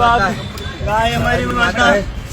बात, गाय हमारी माता,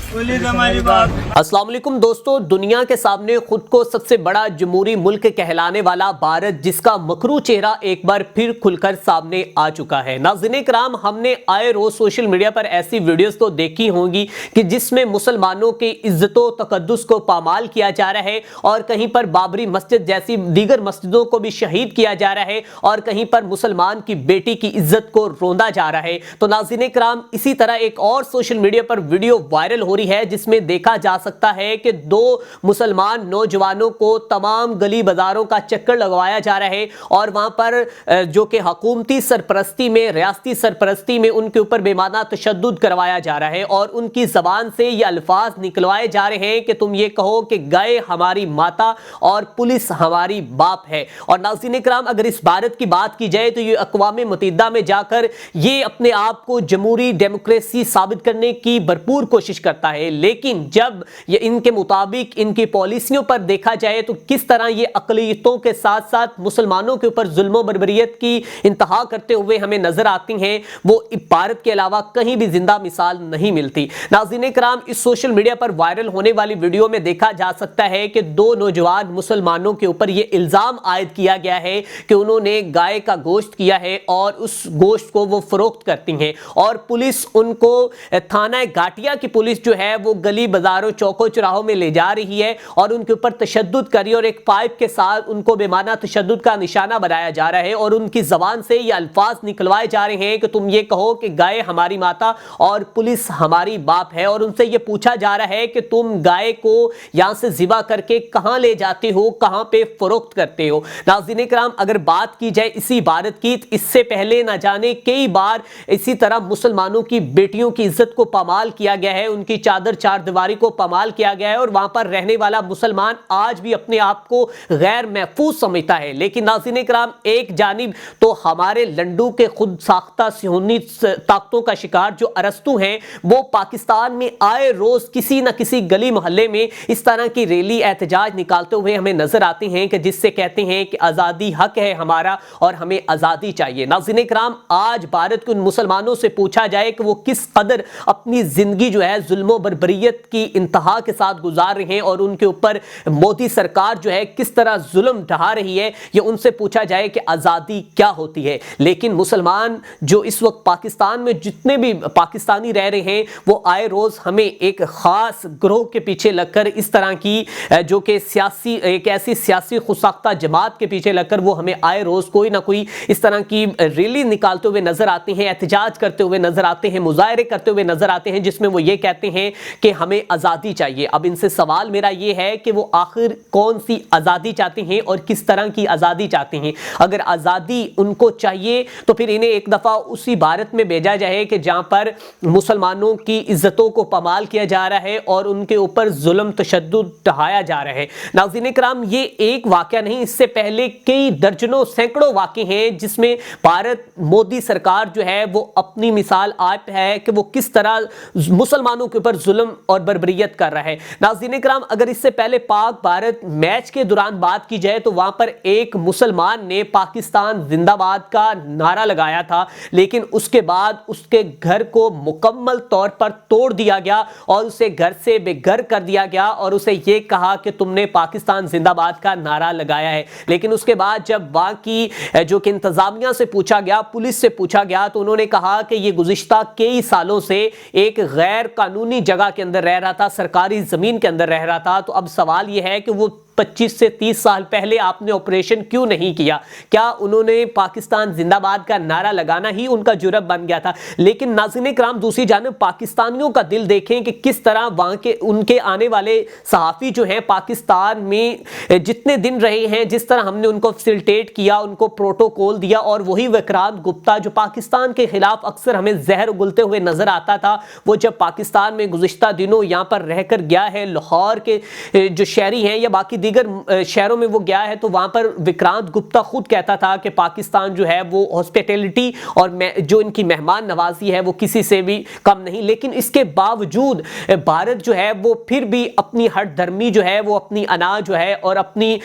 पुलिस हमारी बात। अस्सलाम वालेकुम दोस्तों, दुनिया के सामने खुद को सबसे बड़ा जमहूरी मुल्क कहलाने वाला भारत, जिसका मकरू चेहरा एक बार फिर खुलकर सामने आ चुका है। नाज़रीन कराम, हमने आए रोज सोशल मीडिया पर ऐसी वीडियोस तो देखी होंगी कि जिसमें मुसलमानों की इज्जतों तकद्दुस को पामाल किया जा रहा है, और कहीं पर बाबरी मस्जिद जैसी दीगर मस्जिदों को भी शहीद किया जा रहा है, और कहीं पर मुसलमान की बेटी की इज्जत को रोंदा जा रहा है। तो नाज़रीन कराम, इसी तरह एक और सोशल मीडिया पर वीडियो वायरल हो है जिसमें देखा जा सकता है कि दो मुसलमान नौजवानों को तमाम गली बाजारों का चक्कर लगवाया जा रहा है, और वहां पर जो कि हुकूमती सरपरस्ती में, रियासती सरपरस्ती में उनके ऊपर बेमाना तशद्दुद करवाया जा रहा है, और उनकी जबान से ये अल्फाज निकलवाए जा रहे हैं कि तुम ये कहो कि गाय हमारी माता और पुलिस हमारी बाप है। और नाज़रीन कराम, अगर इस भारत की बात की जाए तो ये अक़वाम मुत्तहिदा में जाकर ये अपने आप को जमहूरी डेमोक्रेसी साबित करने की भरपूर कोशिश करता है, लेकिन जब ये इनके मुताबिक इनकी पॉलिसियों पर देखा जाए तो किस तरह ये अक़लियतों के साथ साथ मुसलमानों के ऊपर जुल्म बर्बरियत की इंतहा करते हुए हमें नजर आती हैं, वो भारत के अलावा कहीं भी जिंदा मिसाल नहीं मिलती। नाज़रीन कराम, इस सोशल मीडिया पर वायरल होने वाली वीडियो में देखा जा सकता है कि दो नौजवान मुसलमानों के ऊपर ये इल्जाम आयद किया गया है कि उन्होंने गाय का गोश्त किया है और उस गोश्त को वो फरोख्त करती हैं, और पुलिस उनको थाना घाटिया की पुलिस जो है वो गली बाजारों चौकों चौराहों में ले जा रही है और उनके ऊपर तशद्दुद करी, और एक पाइप के साथ उनको बेमाना तशद्दुद का निशाना बनाया जा रहा है, और उनकी जबान से ये अल्फाज निकलवाए जा रहे हैं कि तुम ये कहो कि गाय हमारी माता और पुलिस हमारी बाप है, और उनसे ये पूछा जा रहा है कि तुम गाय को यहां से ज़िबा करके कहां ले जाते हो, कहां पे फरोख्त करते हो। नाज़रीन कराम, अगर बात की जाए इसी भारत की, इससे पहले ना जाने कई बार इसी तरह मुसलमानों की बेटियों की इज्जत को पामाल किया गया है, उनकी चादर चार दीवारी को पामाल किया गया है, और वहां पर रहने वाला मुसलमान आज भी अपने आप को गैर महफूज समझता है। लेकिन नाज़रीन कराम, एक जानिब तो हमारे लंडू के खुद साख्ता सियोनी ताकतों का शिकार जो अरस्तु हैं, वो पाकिस्तान में आए रोज किसी न किसी गली मोहल्ले में इस तरह की रैली एहतजाज निकालते हुए हमें नजर आते हैं कि जिससे कहते हैं कि आज़ादी हक है हमारा और हमें आज़ादी चाहिए। नाज़रीन कराम, आज भारत के उन मुसलमानों से पूछा जाए कि वो किस कदर अपनी जिंदगी जो है जुल्म बर्बरियत की इंतहा के साथ गुजार रहे हैं, और उनके ऊपर मोदी सरकार जो है किस तरह जुल्म ढहा रही है, ये उनसे पूछा जाए कि आज़ादी क्या होती है। लेकिन मुसलमान जो इस वक्त पाकिस्तान में जितने भी पाकिस्तानी रह रहे हैं, वो आए रोज हमें एक खास ग्रोह के पीछे लगकर इस तरह की जो कि सियासी एक ऐसी सियासी खुसाख्ता जमात के पीछे लगकर वो हमें आए रोज कोई ना कोई इस तरह की रैली निकालते हुए नजर आते हैं, एहतजाज करते हुए नजर आते हैं, मुजाहरे करते हुए नजर आते हैं, जिसमें वो ये कहते हैं कि हमें आज़ादी चाहिए। अब इनसे सवाल मेरा ये है कि वो आखिर कौन सी आज़ादी चाहते हैं और किस तरह की आज़ादी चाहते हैं। अगर आज़ादी उनको चाहिए तो फिर इन्हें एक दफ़ा उसी भारत में भेजा जाए कि जहाँ पर मुसलमानों की इज्जतों को पामाल किया जा रहा है और उनके ऊपर जुल्म तशद्दुद ढहाया जा रहा है। नाज़रीन कराम, ये एक वाक़या नहीं, इससे पहले कई दर्जनों सैकड़ों वाक़े हैं जिसमें भारत मोदी सरकार जो है वो अपनी मिसाल आप है कि वो किस तरह मुसलमानों के ऊपर जुल्म और बर्बरियत कर रहा है। नाज़रीन कराम, अगर इससे पहले पाक भारत मैच के दौरान बात की जाए तो वहां पर एक मुसलमान ने पाकिस्तान जिंदाबाद का नारा लगाया था, लेकिन उसके बाद उसके घर को मुकम्मल तौर पर तोड़ दिया गया और उसे घर से बेघर कर दिया गया, और उसे ये कहा कि तुमने पाकिस्तान जिंदाबाद का नारा लगाया है। लेकिन उसके बाद जब वहां की जो कि इंतजामिया से पूछा गया, पुलिस से पूछा गया, तो उन्होंने कहा कि ये गुज़िश्ता कई सालों से एक गैर कानूनी जगह के अंदर रह रहा था, सरकारी जमीन के अंदर रह रहा था। तो अब सवाल यह है कि वो 25 से 30 साल पहले आपने ऑपरेशन क्यों नहीं किया? क्या उन्होंने पाकिस्तान जिंदाबाद का नारा लगाना ही उनका जुर्म बन गया था? लेकिन नाज़रीन कराम, दूसरी जानिब पाकिस्तानियों का दिल देखें कि किस तरह वहां के उनके आने वाले सहाफ़ी जो हैं पाकिस्तान में जितने दिन रहे हैं, जिस तरह हमने उनको फैसिलिटेट किया, उनको प्रोटोकॉल दिया, और वही विक्रांत गुप्ता जो पाकिस्तान के खिलाफ अक्सर हमें जहर उगलते हुए नजर आता था, वो जब पाकिस्तान में गुज़िश्ता दिनों यहाँ पर रहकर गया है, लाहौर के जो शहरी हैं या बाकी دیگر شہروں میں وہ گیا ہے تو وہاں پر وکرانت گپتا خود کہتا تھا کہ پاکستان جو ہے وہ ہاسپٹیلٹی اور جو ان کی مہمان نوازی ہے وہ کسی سے بھی کم نہیں، لیکن اس کے باوجود بھارت جو ہے وہ پھر بھی اپنی ہٹ دھرمی جو ہے وہ اپنی انا جو ہے اور اپنی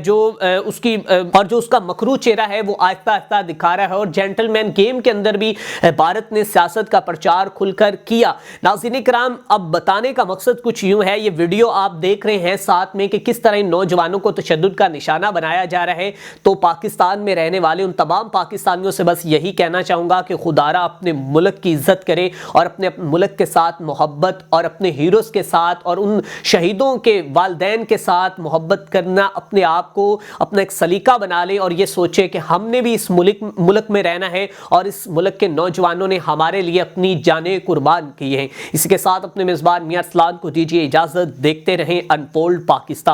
جو اس کا مکروہ چہرہ ہے وہ آہستہ آہستہ دکھا رہا ہے، اور جینٹل مین گیم کے اندر بھی بھارت نے سیاست کا پرچار کھل کر کیا۔ ناظرین کرام، اب بتانے کا مقصد کچھ یوں ہے، یہ ویڈیو آپ دیکھ رہے ہیں ساتھ میں کہ کس طرح ان نوجوانوں کو تشدد کا نشانہ بنایا جا رہا ہے، تو پاکستان میں رہنے والے ان تمام پاکستانیوں سے بس یہی کہنا چاہوں گا کہ خدارا اپنے ملک کی عزت کرے اور اپنے ملک کے ساتھ محبت اور اپنے ہیروز کے ساتھ اور ان شہیدوں کے والدین کے ساتھ محبت کرنا اپنے آپ کو اپنا ایک سلیقہ بنا لے، اور یہ سوچے کہ ہم نے بھی اس ملک میں رہنا ہے اور اس ملک کے نوجوانوں نے ہمارے لیے اپنی جانیں قربان کی ہیں۔ اسی کے ساتھ اپنے میزبان میاں ارسلان کو دیجیے اجازت، دیکھتے رہیں انفولڈ پاکستان۔